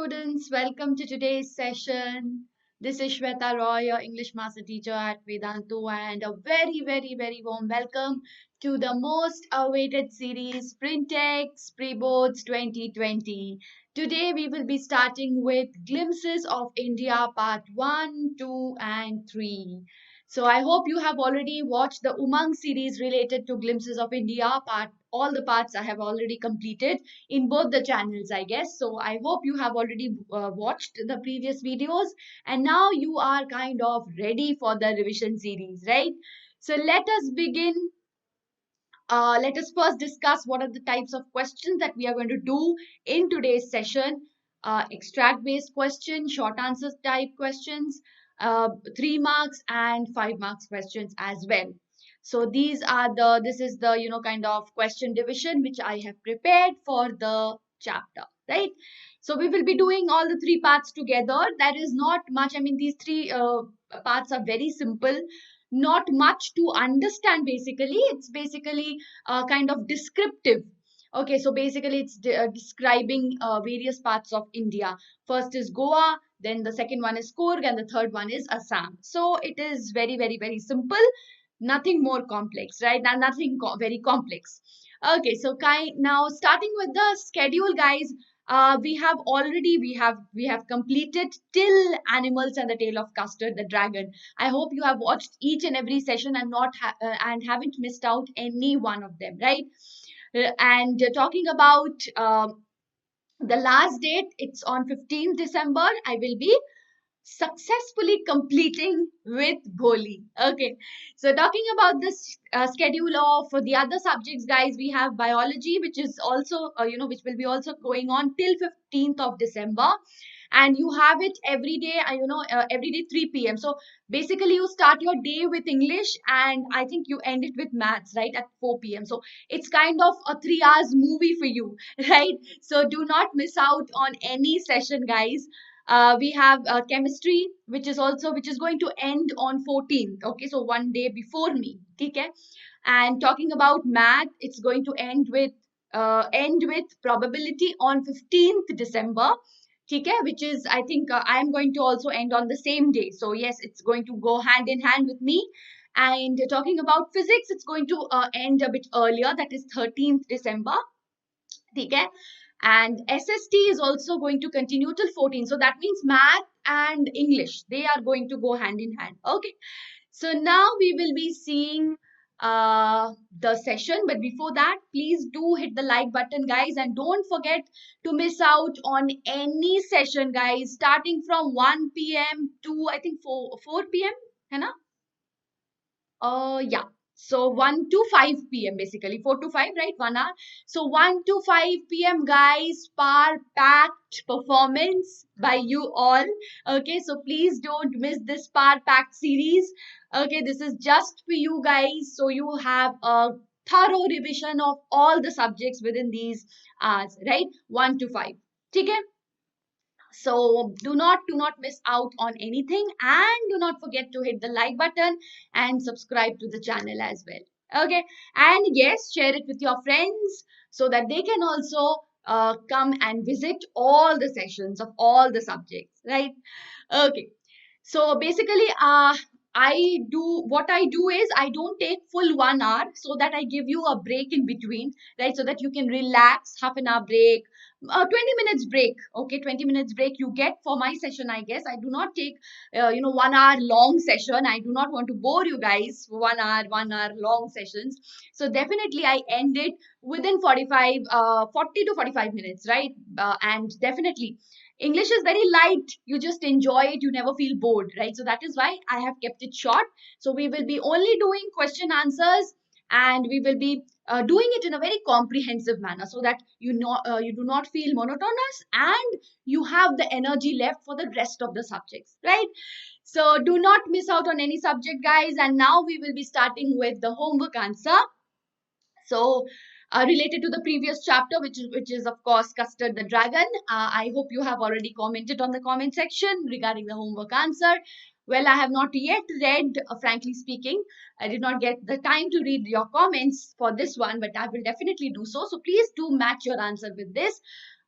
students, welcome to today's session. This is Sweta Roy, your English Master Teacher at Vedantu, and a very warm welcome to the most awaited series, Printex Preboards 2020. Today we will be starting with Glimpses of India Part 1, 2 and 3. So I hope you have already watched the Umang series related to Glimpses of India part. All the parts I have already completed in both the channels, I guess. So I hope you have already watched the previous videos and now you are kind of ready for the revision series, right? So let us begin. Let us first discuss what are the types of questions that we are going to do in today's session. Extract based questions, short answer type questions, 3 marks and 5 marks questions as well. So this is the kind of question division which I have prepared for the chapter, right? So we will be doing all the 3 parts together. That is not much. I mean, these 3 parts are very simple, not much to understand. Basically, it's basically kind of descriptive. Okay, so basically it's describing various parts of India. First is Goa, then the second one is Coorg, and the third one is Assam. So it is very simple, nothing more complex, right? Now nothing very complex. Okay, so now starting with the schedule, guys. We have completed till Animals and the Tale of Custard the Dragon. I hope you have watched each and every session and and haven't missed out any one of them, right? And talking about the last date, it's on 15th December. I will be successfully completing with Goli. Okay, so talking about this schedule of the other subjects, guys, we have biology, which is also which will be also going on till 15th of December, and you have it every day. Every day 3 p.m. So basically you start your day with English and I think you end it with maths, right, at 4 p.m. So it's kind of a 3 hours movie for you, right? So do not miss out on any session, guys. We have chemistry, which is going to end on 14th. Okay, so one day before me. Okay, and talking about math, it's going to end with probability on 15th December. Okay, which is, I think, I am going to also end on the same day. So yes, it's going to go hand in hand with me. And talking about physics, it's going to end a bit earlier, that is 13th December. Okay, and SST is also going to continue till 14. So that means math and English, they are going to go hand in hand. Okay, so now we will be seeing the session, but before that, please do hit the like button, guys, and don't forget to miss out on any session, guys, starting from 1 p.m. to I think 4 p.m. है ना? Yeah. So 1 to 5 p.m. basically, 4 to 5, right? 1 hour. So 1 to 5 p.m. guys, power-packed performance by you all. Okay, so please don't miss this power-packed series. Okay, this is just for you guys. So you have a thorough revision of all the subjects within these hours, right? 1 to 5. Okay? So do not miss out on anything, and do not forget to hit the like button and subscribe to the channel as well. Okay, and yes, share it with your friends so that they can also come and visit all the sessions of all the subjects, right? Okay, so basically I don't take full 1 hour, so that I give you a break in between, right? So that you can relax, half an hour break, 20 minutes break. Okay, 20 minutes break you get for my session, I guess. I do not take 1 hour long session. I do not want to bore you guys for 1 hour long sessions. So definitely I end it within 40 to 45 minutes, right? And definitely English is very light. You just enjoy it. You never feel bored, right? So that is why I have kept it short. So we will be only doing question answers, and we will be doing it in a very comprehensive manner, so that you do not feel monotonous and you have the energy left for the rest of the subjects, right? So do not miss out on any subject, guys. And now we will be starting with the homework answer. So related to the previous chapter, which is of course Custard the Dragon. I hope you have already commented on the comment section regarding the homework answer. Well, I have not yet read, frankly speaking. I did not get the time to read your comments for this one, but I will definitely do so. So please do match your answer with this.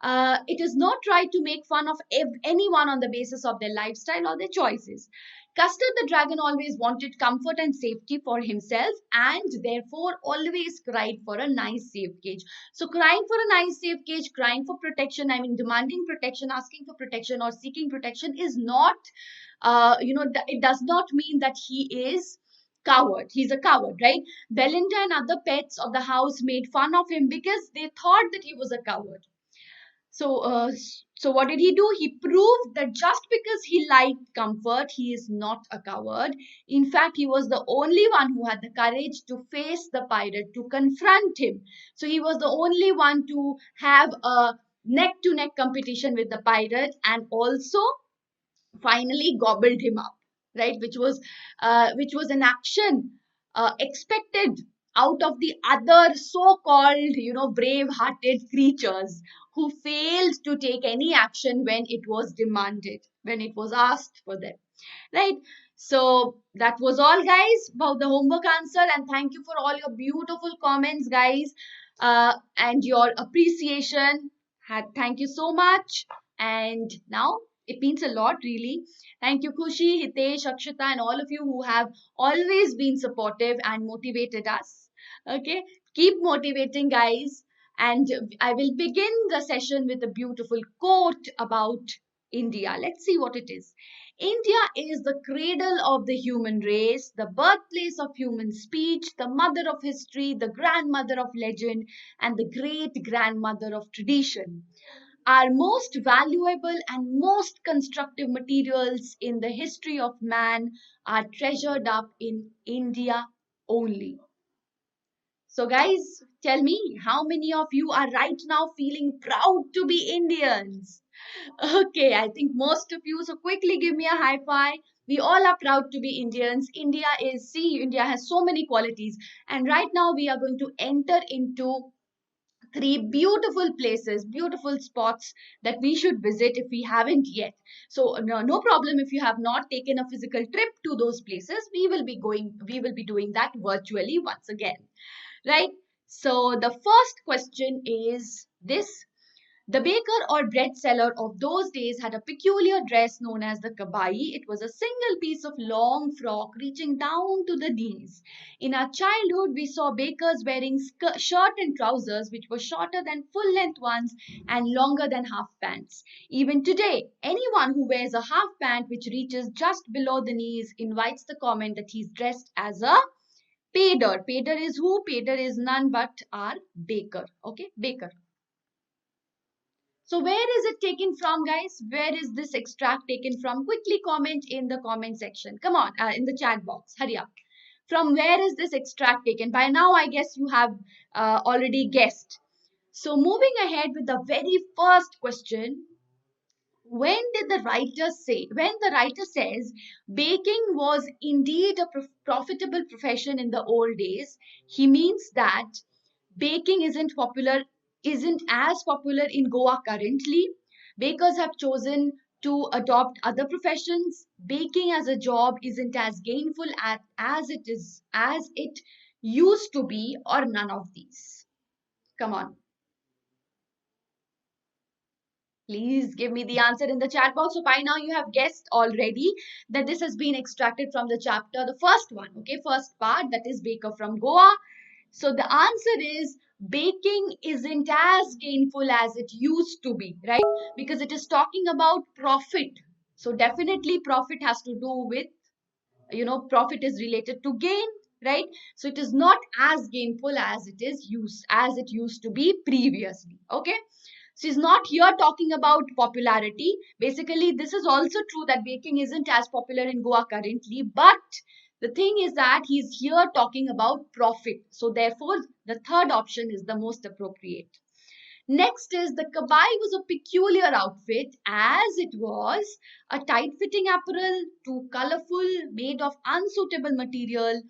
It is not right to make fun of anyone on the basis of their lifestyle or their choices. Custer the dragon always wanted comfort and safety for himself and therefore always cried for a nice safe cage. So crying for a nice safe cage, crying for protection, I mean demanding protection, asking for protection or seeking protection is not, it does not mean that he is coward. He's a coward, right? Belinda and other pets of the house made fun of him because they thought that he was a coward. So what did he do? He proved that just because he liked comfort, he is not a coward. In fact, he was the only one who had the courage to face the pirate, to confront him. So he was the only one to have a neck-to-neck competition with the pirate and also finally gobbled him up, right? Which was an action expected out of the other so-called, brave-hearted creatures who failed to take any action when it was demanded, when it was asked for them, right? So that was all, guys, about the homework answer, and thank you for all your beautiful comments, guys, and your appreciation. Thank you so much. And now it means a lot, really. Thank you, Kushi, Hitesh, Akshita, and all of you who have always been supportive and motivated us. Okay, keep motivating, guys. And I will begin the session with a beautiful quote about India. Let's see what it is. India is the cradle of the human race, the birthplace of human speech, the mother of history, the grandmother of legend, and the great grandmother of tradition. Our most valuable and most constructive materials in the history of man are treasured up in India only. So, guys, tell me, how many of you are right now feeling proud to be Indians? Okay, I think most of you. So, quickly give me a high five. We all are proud to be Indians. India has so many qualities. And right now, we are going to enter into three beautiful places, beautiful spots that we should visit if we haven't yet. So no problem if you have not taken a physical trip to those places. We will be doing that virtually once again, right? So the first question is this: the baker or bread seller of those days had a peculiar dress known as the kabai. It was a single piece of long frock reaching down to the knees. In our childhood, we saw bakers wearing shirt and trousers which were shorter than full length ones and longer than half pants. Even today, anyone who wears a half pant which reaches just below the knees invites the comment that he's dressed as a pader. Pader is who? Pader is none but our baker. Okay, baker. So where is it taken from, guys? Where is this extract taken from? Quickly comment in the comment section. Come on, in the chat box. Hurry up. From where is this extract taken? By now, I guess you have already guessed. So moving ahead with the very first question. When the writer says baking was indeed a profitable profession in the old days, he means that baking isn't as popular in Goa currently. Bakers have chosen to adopt other professions. Baking as a job isn't as gainful as it used to be, or none of these. Come on. Please give me the answer in the chat box. So by now you have guessed already that this has been extracted from the chapter, the first one, okay, first part, that is Baker from Goa. So the answer is baking isn't as gainful as it used to be, right? Because it is talking about profit. So definitely profit has to do with, profit is related to gain, right? So it is not as gainful as it used to be previously, okay? She's not here talking about popularity. Basically, this is also true that baking isn't as popular in Goa currently, but the thing is that he's here talking about profit. So therefore, the third option is the most appropriate. Next is the kabai was a peculiar outfit as it was a tight-fitting apparel, too colorful, made of unsuitable material,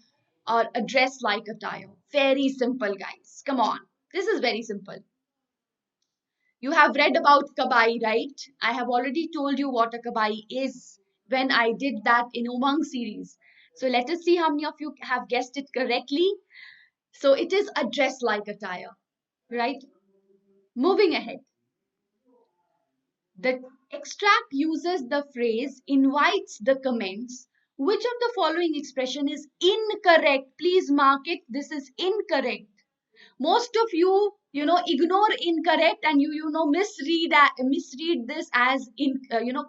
or a dress-like attire. Very simple, guys. Come on. This is very simple. You have read about kabai, right? I have already told you what a kabai is when I did that in Umang series. So let us see how many of you have guessed it correctly. So it is a dress-like attire, right? Moving ahead. The extract uses the phrase invites the comments. Which of the following expression is incorrect? Please mark it. This is incorrect. Most of you, ignore incorrect and misread this as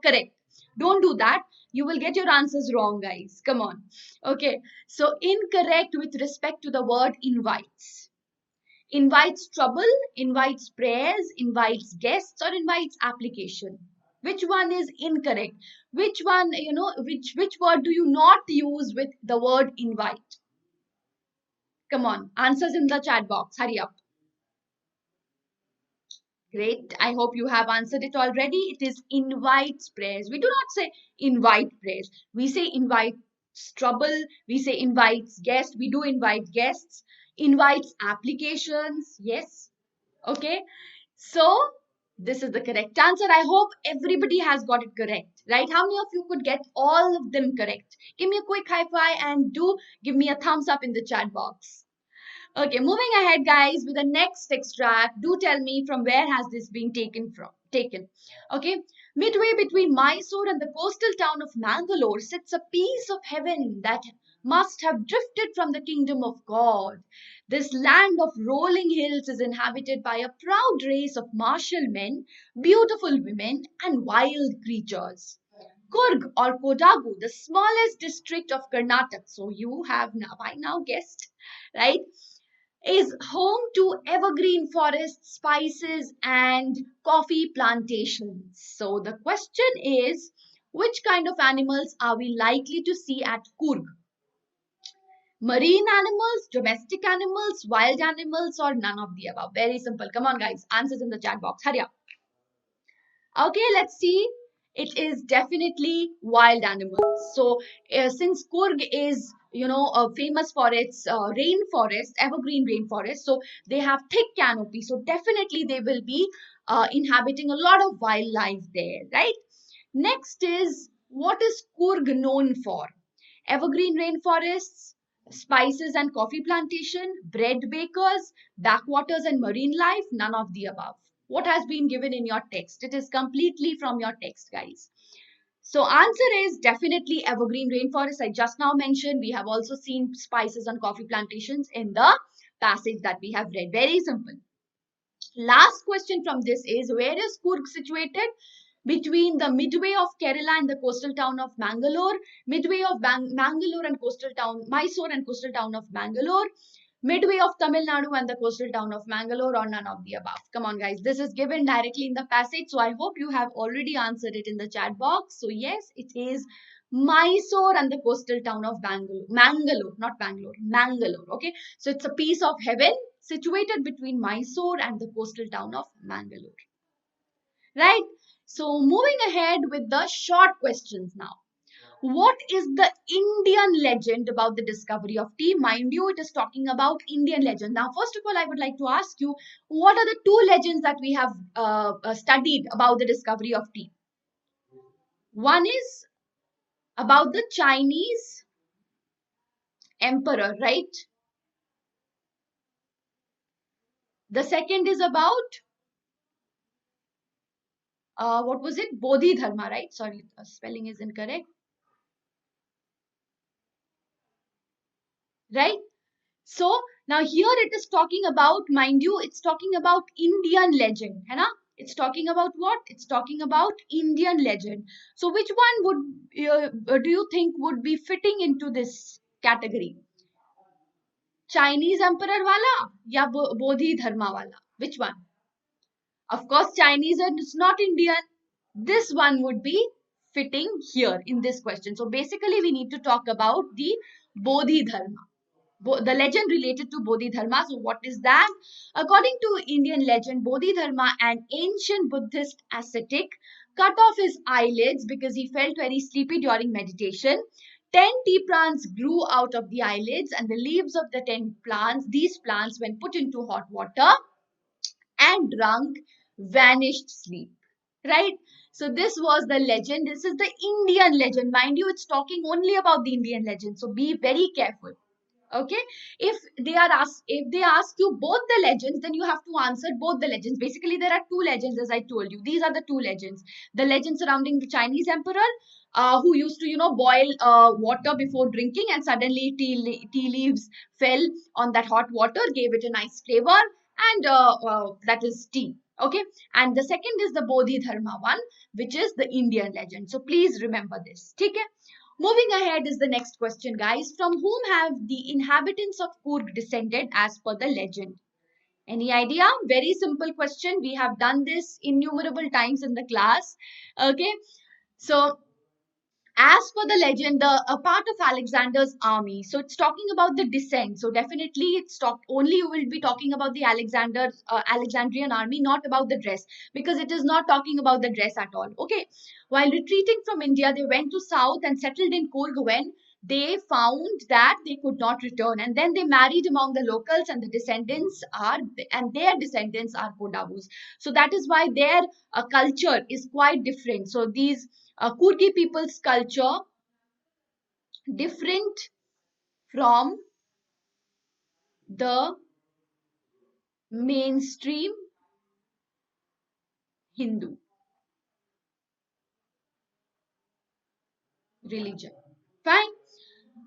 correct. Don't do that. You will get your answers wrong, guys. Come on. Okay. So incorrect with respect to the word invites. Invites trouble, invites prayers, invites guests, or invites application. Which one is incorrect? Which one, which word do you not use with the word invite? Come on, answers in the chat box. Hurry up. Great. I hope you have answered it already. It is invites prayers. We do not say invite prayers. We say invites trouble. We say invites guests. We do invite guests. Invites applications. Yes. Okay. So this is the correct answer. I hope everybody has got it correct. Right? How many of you could get all of them correct? Give me a quick high five and do give me a thumbs up in the chat box. Okay, moving ahead, guys, with the next extract. Do tell me from where has this been taken. Okay, midway between Mysore and the coastal town of Mangalore sits a piece of heaven that must have drifted from the kingdom of God. This land of rolling hills is inhabited by a proud race of martial men, beautiful women, and wild creatures. Coorg or Kodagu, the smallest district of Karnataka, so you have by now guessed, right, is home to evergreen forests, spices, and coffee plantations. So the question is, which kind of animals are we likely to see at Coorg? Marine animals, domestic animals, wild animals, or none of the above? Very simple. Come on, guys. Answers in the chat box. Hurry up. Okay, let's see. It is definitely wild animals. So since Coorg is famous for its rainforest, evergreen rainforest, so they have thick canopy. So definitely they will be inhabiting a lot of wildlife there, right? Next is, what is Coorg known for? Evergreen rainforests, spices and coffee plantation, bread bakers, backwaters and marine life, none of the above. What has been given in your text? It is completely from your text, guys. So answer is definitely evergreen rainforest. I just now mentioned. We have also seen spices and coffee plantations in the passage that we have read. Very simple. Last question from this is, where is Coorg situated? Between the midway of Kerala and the coastal town of Mangalore, midway of Mangalore and coastal town, Mysore and coastal town of Mangalore, midway of Tamil Nadu and the coastal town of Mangalore, or none of the above. Come on, guys. This is given directly in the passage. So I hope you have already answered it in the chat box. So yes, it is Mysore and the coastal town of Mangalore, not Bangalore, Mangalore. Okay. So it's a piece of heaven situated between Mysore and the coastal town of Mangalore. Right. So moving ahead with the short questions now. What is the Indian legend about the discovery of tea? Mind you, it is talking about Indian legend. Now, first of all, I would like to ask you, what are the two legends that we have studied about the discovery of tea? One is about the Chinese emperor, right? The second is about, what was it? Bodhidharma, right? Sorry, spelling is incorrect. Right? So now here it is talking about, mind you, it's talking about Indian legend. Hai na? It's talking about what? It's talking about Indian legend. So which one would do you think would be fitting into this category? Chinese emperor wala ya Bodhidharma wala? Which one? Of course, Chinese and it's not Indian. This one would be fitting here in this question. So basically we need to talk about the Bodhidharma. The legend related to Bodhidharma. So what is that? According to Indian legend, Bodhidharma, an ancient Buddhist ascetic, cut off his eyelids because he felt very sleepy during meditation. 10 tea plants grew out of the eyelids, and the leaves of the 10 plants, these plants, when put into hot water and drunk, vanished sleep. Right? So this was the legend. This is the Indian legend. Mind you, it's talking only about the Indian legend. So be very careful. Okay, if they ask you both the legends, then you have to answer both the legends. Basically, there are two legends, as I told you. These are the two legends. The legend surrounding the Chinese emperor, who used to, boil water before drinking, and suddenly tea leaves fell on that hot water, gave it a nice flavor, and that is tea. Okay, and the second is the Bodhidharma one, which is the Indian legend. So please remember this. Okay. Moving ahead is the next question, guys. From whom have the inhabitants of Coorg descended as per the legend? Any idea? Very simple question. We have done this innumerable times in the class. Okay. So as per the legend, a part of Alexander's army. So it's talking about the descent. So definitely, only you will be talking about the Alexandrian army, not about the dress, because it is not talking about the dress at all. Okay. While retreating from India, they went to south and settled in Coorg when they found that they could not return, and then they married among the locals, and their descendants are Kodavus. So that is why their culture is quite different. So these Kurki people's culture different from the mainstream Hindu religion. Fine.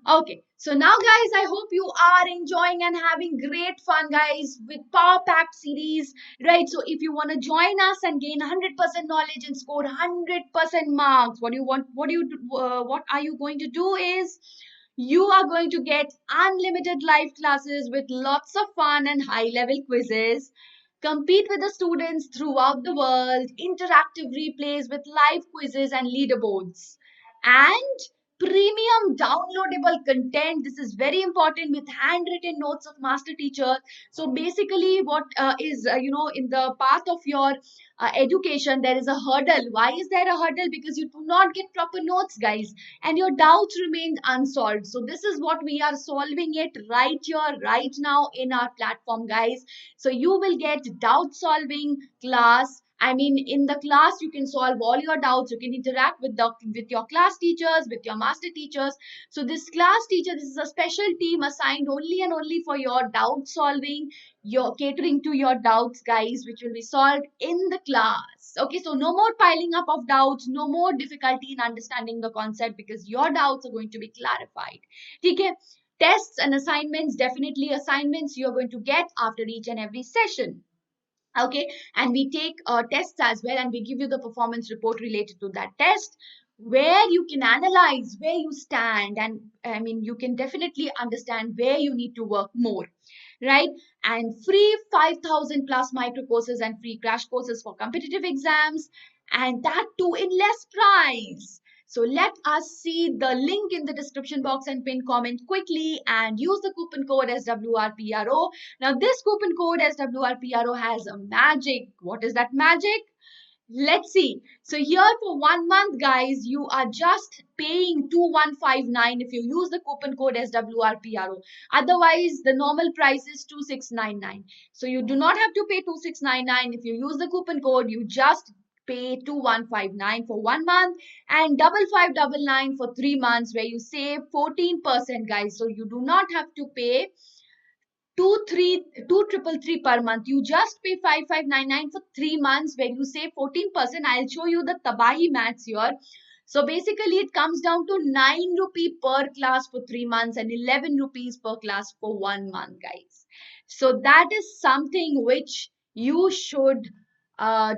Okay, so now guys, I hope you are enjoying and having great fun, guys, with Power Pack series, right? So if you want to join us and gain 100% knowledge and score 100% marks, what are you going to do is you are going to get unlimited live classes with lots of fun and high level quizzes. Compete with the students throughout the world, interactive replays with live quizzes and leaderboards, and premium downloadable content. This is very important, with handwritten notes of master teachers. So basically what is in the path of your education, there is a hurdle. Why is there a hurdle? Because you do not get proper notes, guys, and your doubts remain unsolved. So this is what we are solving it right here, right now in our platform, guys. So you will get doubt solving class. I mean, in the class, you can solve all your doubts. You can interact with your class teachers, with your master teachers. So this class teacher, this is a special team assigned only and only for your doubt solving, your catering to your doubts, guys, which will be solved in the class. Okay, so no more piling up of doubts, no more difficulty in understanding the concept, because your doubts are going to be clarified. Okay, tests and assignments, definitely assignments you are going to get after each and every session. Okay, and we take tests as well, and we give you the performance report related to that test, where you can analyze where you stand, and I mean, you can definitely understand where you need to work more, right? And free 5,000 plus micro courses and free crash courses for competitive exams, and that too in less price. So let us see the link in the description box and pin comment quickly, and use the coupon code SWRPRO. Now this coupon code SWRPRO has a magic. What is that magic? Let's see. So here for 1 month, guys, you are just paying 2159 if you use the coupon code SWRPRO. Otherwise, the normal price is 2699. So you do not have to pay 2699 if you use the coupon code. You just pay 2159 for 1 month and 5599 for 3 months, where you save 14%, guys. So you do not have to pay 2,333 per month. You just pay 5599 for 3 months, where you save 14%. I'll show you the tabahi maths here. So basically it comes down to 9 rupee per class for 3 months and 11 rupees per class for 1 month, guys. So that is something which you should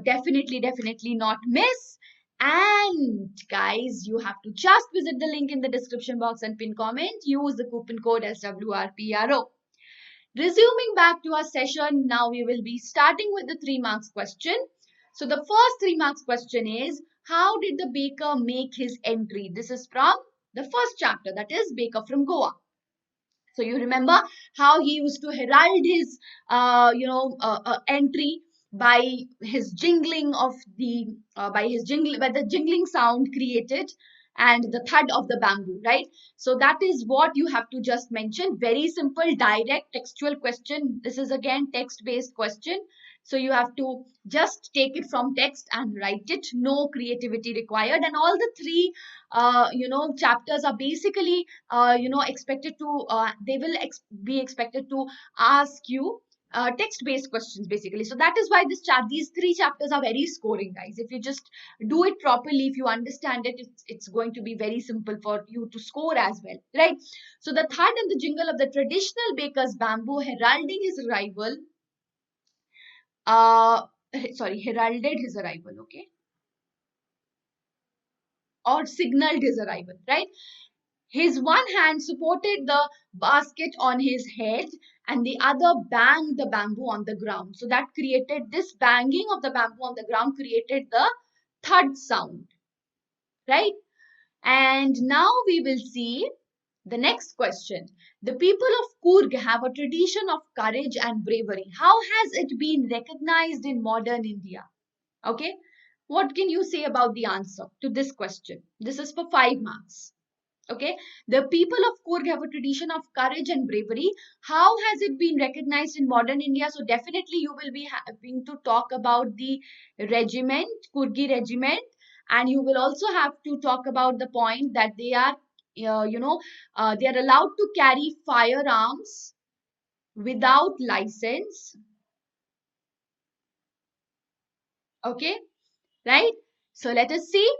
definitely not miss. And guys, you have to just visit the link in the description box and pin comment. Use the coupon code SWRPRO. Resuming back to our session, now we will be starting with the 3 marks question. So the first 3 marks question is, how did the baker make his entry? This is from the first chapter, that is Baker from Goa. So you remember how he used to herald his entry by his jingling of the by the jingling sound created, and the thud of the bamboo, right? So that is what you have to just mention. Very simple, direct textual question. This is again text based question. So you have to just take it from text and write it. No creativity required. And all the three, chapters are basically, expected to, they will be expected to ask you text-based questions basically. So that is why these three chapters are very scoring, guys. If you just do it properly, if you understand it, it's going to be very simple for you to score as well, right? So the thud and the jingle of the traditional baker's bamboo heralding his arrival, heralded his arrival, okay, or signaled his arrival, right? His one hand supported the basket on his head and the other banged the bamboo on the ground. So that created, this banging of the bamboo on the ground created the thud sound, right? And now we will see the next question. The people of Coorg have a tradition of courage and bravery. How has it been recognized in modern India? Okay. What can you say about the answer to this question? This is for 5 marks. Okay. The people of Coorg have a tradition of courage and bravery. How has it been recognized in modern India? So definitely you will be having to talk about the regiment, Coorgi regiment. And you will also have to talk about the point that they are, they are allowed to carry firearms without license. Okay, right? So let us see.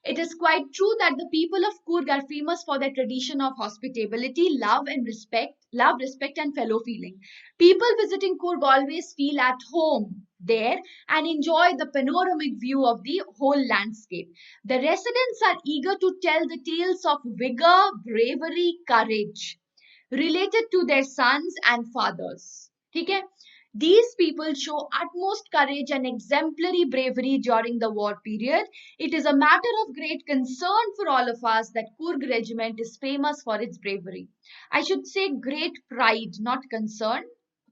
It is quite true that the people of Coorg are famous for their tradition of hospitality, love, respect, and fellow feeling. People visiting Coorg always feel at home there and enjoy the panoramic view of the whole landscape. The residents are eager to tell the tales of vigor, bravery, courage related to their sons and fathers. Okay? These people show utmost courage and exemplary bravery during the war period. It is a matter of great concern for all of us that Coorg regiment is famous for its bravery. I should say great pride, not concern.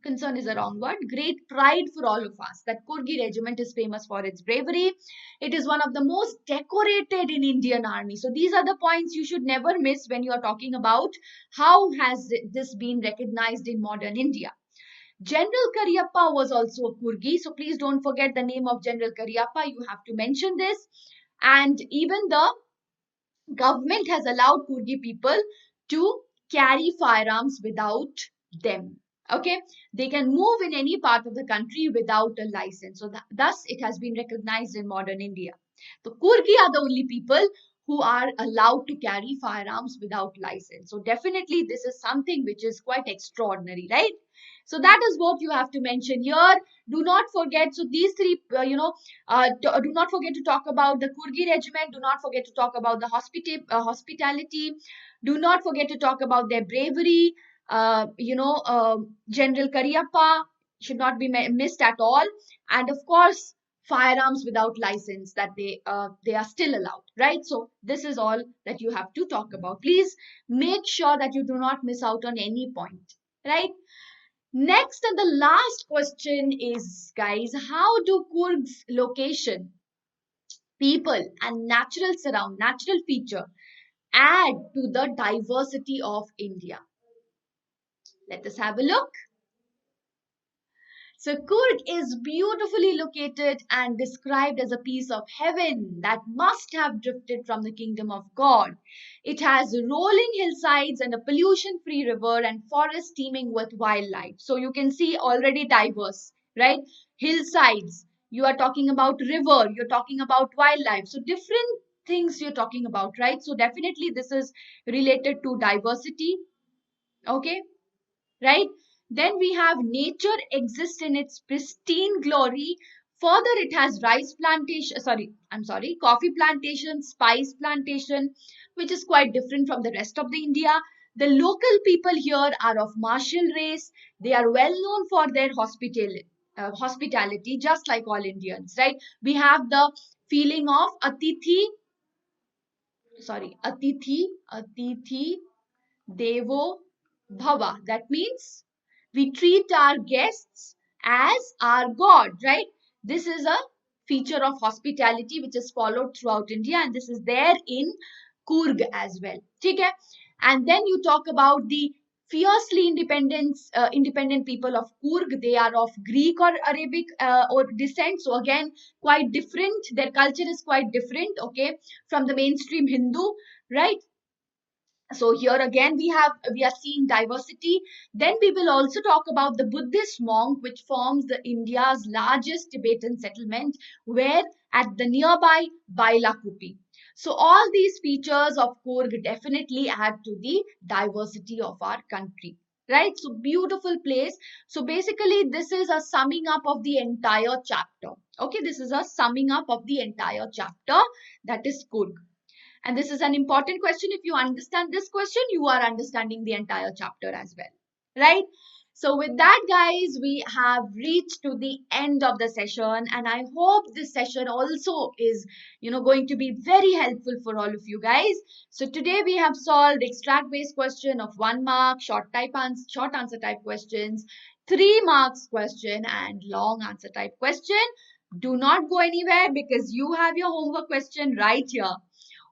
Concern is a wrong word. Great pride for all of us that Coorgi regiment is famous for its bravery. It is one of the most decorated in Indian Army. So these are the points you should never miss when you are talking about how has this been recognized in modern India. General Cariappa was also a Coorgi, so please don't forget the name of General Cariappa. You have to mention this. And even the government has allowed Coorgi people to carry firearms without them. Okay, they can move in any part of the country without a license. So thus it has been recognized in modern India. The Coorgi are the only people who are allowed to carry firearms without license. So definitely this is something which is quite extraordinary, right? So that is what you have to mention here. Do not forget. So these three, do not forget to talk about the Coorgi regiment. Do not forget to talk about the hospitality. Do not forget to talk about their bravery. General Cariappa should not be missed at all. And of course, firearms without license, that they are still allowed, right? So this is all that you have to talk about. Please make sure that you do not miss out on any point, right? Next and the last question is, guys, how do Coorg's location, people, and natural feature add to the diversity of India? Let us have a look. So Coorg is beautifully located and described as a piece of heaven that must have drifted from the kingdom of God. It has rolling hillsides and a pollution-free river and forests teeming with wildlife. So you can see already diverse, right? Hillsides, you are talking about river, you're talking about wildlife. So different things you're talking about, right? So definitely this is related to diversity, okay, right? Then we have nature exists in its pristine glory. Further, it has coffee plantation, spice plantation, which is quite different from the rest of the India. The local people here are of martial race. They are well known for their hospitality, just like all Indians, right? We have the feeling of Atithi Devo Bhava. That means we treat our guests as our God, right? This is a feature of hospitality which is followed throughout India, and this is there in Coorg as well. Okay? And then you talk about the fiercely independent people of Coorg. They are of Greek or Arabic or descent. So again, quite different. Their culture is quite different, okay, from the mainstream Hindu, right? So here again we are seeing diversity. Then we will also talk about the Buddhist monk, which forms the India's largest Tibetan settlement, where at the nearby Bailakupi. So all these features of Coorg definitely add to the diversity of our country, right? So beautiful place. So basically this is a summing up of the entire chapter. Okay, this is a summing up of the entire chapter, that is Coorg. And this is an important question. If you understand this question, you are understanding the entire chapter as well, right? So with that, guys, we have reached to the end of the session, and I hope this session also is, going to be very helpful for all of you guys. So today we have solved extract based question of 1 mark, short answer type questions, 3 marks question, and long answer type question. Do not go anywhere because you have your homework question right here.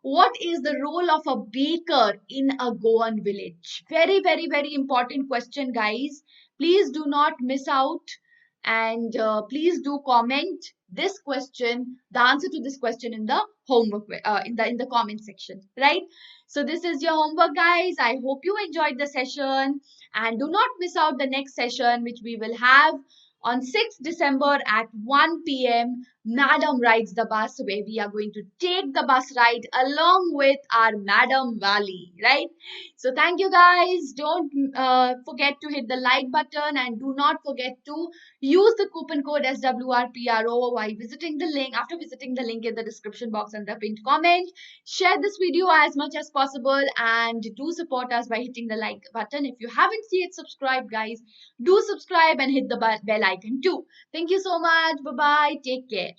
What is the role of a baker in a Goan village? Very, very, very important question, guys. Please do not miss out, and please do comment this question, the answer to this question in the homework, in the comment section, right? So this is your homework, guys. I hope you enjoyed the session, and do not miss out the next session, which we will have on 6th December at 1 p.m. Madam Rides the Bus, where we are going to take the bus ride along with our Madam Valley, right? So thank you, guys. Don't forget to hit the like button, and do not forget to use the coupon code SWRPRO while visiting the link, after visiting the link in the description box and the pinned comment. Share this video as much as possible, and do support us by hitting the like button. If you haven't yet subscribed, guys, do subscribe and hit the bell icon too. Thank you so much. Bye bye. Take care.